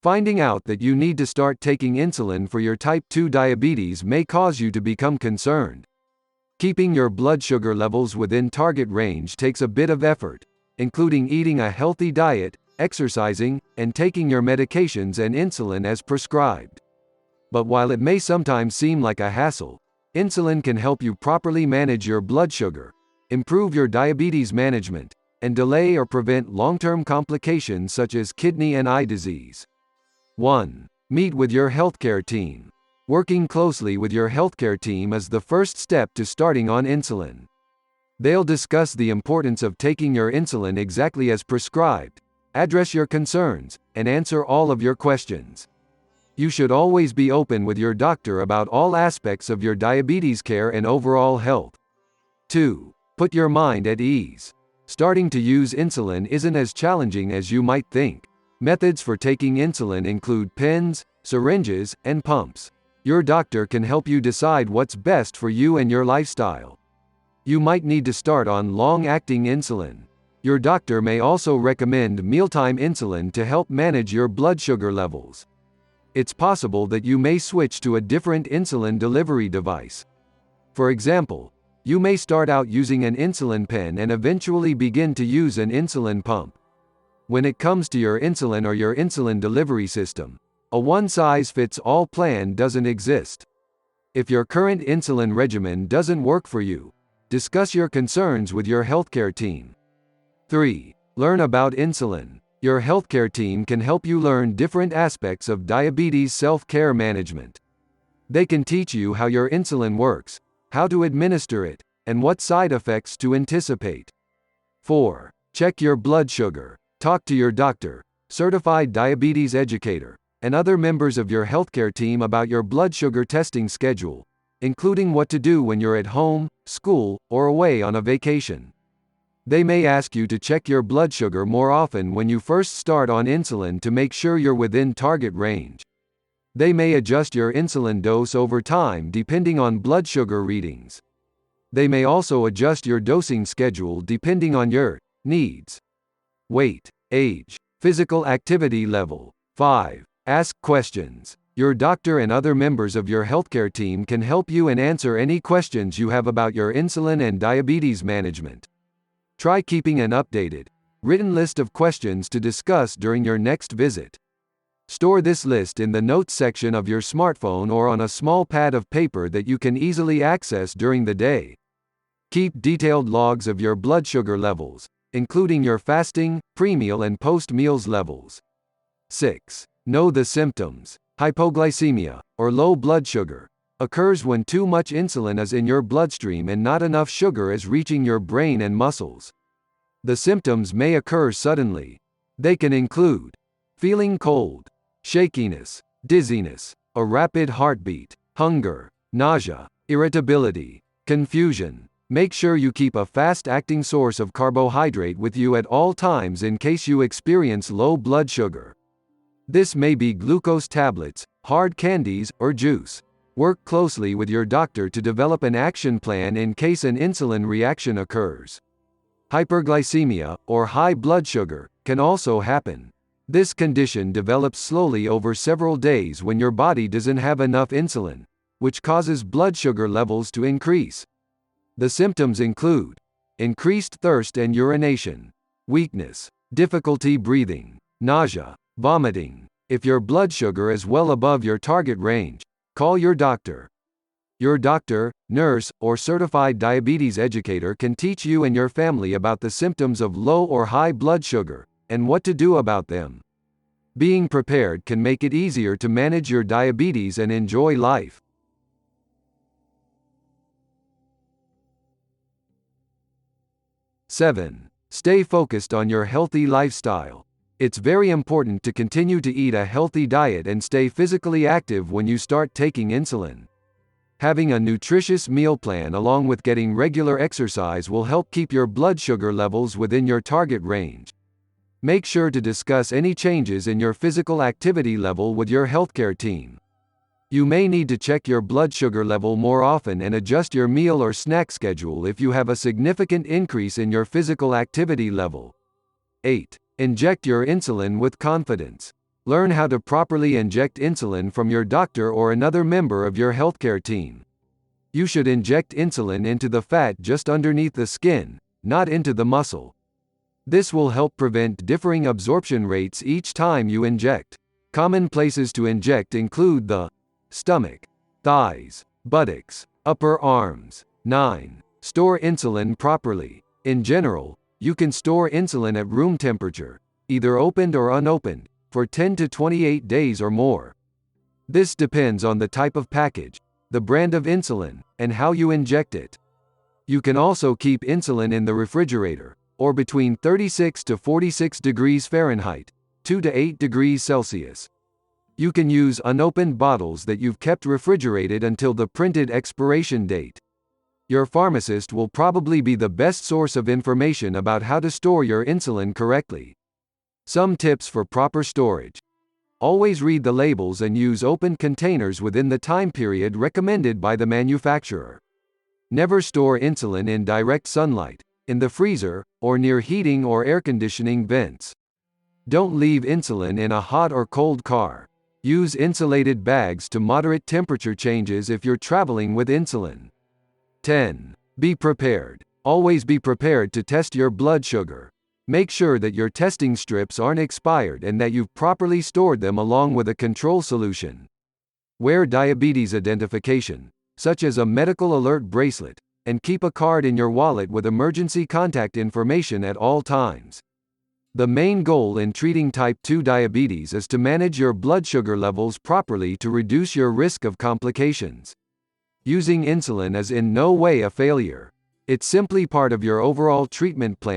Finding out that you need to start taking insulin for your type 2 diabetes may cause you to become concerned. Keeping your blood sugar levels within target range takes a bit of effort, including eating a healthy diet, exercising, and taking your medications and insulin as prescribed. But while it may sometimes seem like a hassle, insulin can help you properly manage your blood sugar, improve your diabetes management, and delay or prevent long-term complications such as kidney and eye disease. 1. Meet with your healthcare team. Working closely with your healthcare team is the first step to starting on insulin. They'll discuss the importance of taking your insulin exactly as prescribed, address your concerns, and answer all of your questions. You should always be open with your doctor about all aspects of your diabetes care and overall health. 2. Put your mind at ease. Starting to use insulin isn't as challenging as you might think. Methods for taking insulin include pens, syringes, and pumps. Your doctor can help you decide what's best for you and your lifestyle. You might need to start on long-acting insulin. Your doctor may also recommend mealtime insulin to help manage your blood sugar levels. It's possible that you may switch to a different insulin delivery device. For example, you may start out using an insulin pen and eventually begin to use an insulin pump. When it comes to your insulin or your insulin delivery system, a one-size-fits-all plan doesn't exist. If your current insulin regimen doesn't work for you, discuss your concerns with your healthcare team. 3. Learn about insulin. Your healthcare team can help you learn different aspects of diabetes self-care management. They can teach you how your insulin works, how to administer it, and what side effects to anticipate. 4. Check your blood sugar. Talk to your doctor, certified diabetes educator, and other members of your healthcare team about your blood sugar testing schedule, including what to do when you're at home, school, or away on a vacation. They may ask you to check your blood sugar more often when you first start on insulin to make sure you're within target range. They may adjust your insulin dose over time depending on blood sugar readings. They may also adjust your dosing schedule depending on your needs. Weight, age, physical activity level. 5. Ask questions. Your doctor and other members of your healthcare team can help you and answer any questions you have about your insulin and diabetes management. Try keeping an updated, written list of questions to discuss during your next visit. Store this list in the notes section of your smartphone or on a small pad of paper that you can easily access during the day. Keep detailed logs of your blood sugar levels, including your fasting, pre-meal and post-meals levels. 6. Know the symptoms. Hypoglycemia, or low blood sugar, occurs when too much insulin is in your bloodstream and not enough sugar is reaching your brain and muscles. The symptoms may occur suddenly. They can include feeling cold, shakiness, dizziness, a rapid heartbeat, hunger, nausea, irritability, confusion. Make sure you keep a fast-acting source of carbohydrate with you at all times in case you experience low blood sugar. This may be glucose tablets, hard candies, or juice. Work closely with your doctor to develop an action plan in case an insulin reaction occurs. Hyperglycemia, or high blood sugar, can also happen. This condition develops slowly over several days when your body doesn't have enough insulin, which causes blood sugar levels to increase. The symptoms include increased thirst and urination, weakness, difficulty breathing, nausea, vomiting. If your blood sugar is well above your target range, call your doctor. Your doctor, nurse, or certified diabetes educator can teach you and your family about the symptoms of low or high blood sugar, and what to do about them. Being prepared can make it easier to manage your diabetes and enjoy life. 7. Stay focused on your healthy lifestyle. It's very important to continue to eat a healthy diet and stay physically active when you start taking insulin. Having a nutritious meal plan along with getting regular exercise will help keep your blood sugar levels within your target range. Make sure to discuss any changes in your physical activity level with your healthcare team. You may need to check your blood sugar level more often and adjust your meal or snack schedule if you have a significant increase in your physical activity level. 8. Inject your insulin with confidence. Learn how to properly inject insulin from your doctor or another member of your healthcare team. You should inject insulin into the fat just underneath the skin, not into the muscle. This will help prevent differing absorption rates each time you inject. Common places to inject include the stomach, thighs, buttocks, upper arms. 9. Store insulin properly. In general, you can store insulin at room temperature, either opened or unopened, for 10 to 28 days or more. This depends on the type of package, the brand of insulin, and how you inject it. You can also keep insulin in the refrigerator, or between 36 to 46 degrees Fahrenheit, 2 to 8 degrees Celsius. You can use unopened bottles that you've kept refrigerated until the printed expiration date. Your pharmacist will probably be the best source of information about how to store your insulin correctly. Some tips for proper storage. Always read the labels and use open containers within the time period recommended by the manufacturer. Never store insulin in direct sunlight, in the freezer, or near heating or air conditioning vents. Don't leave insulin in a hot or cold car. Use insulated bags to moderate temperature changes if you're traveling with insulin. 10. Be prepared. Always be prepared to test your blood sugar. Make sure that your testing strips aren't expired and that you've properly stored them along with a control solution. Wear diabetes identification, such as a medical alert bracelet, and keep a card in your wallet with emergency contact information at all times. The main goal in treating type 2 diabetes is to manage your blood sugar levels properly to reduce your risk of complications. Using insulin is in no way a failure. It's simply part of your overall treatment plan.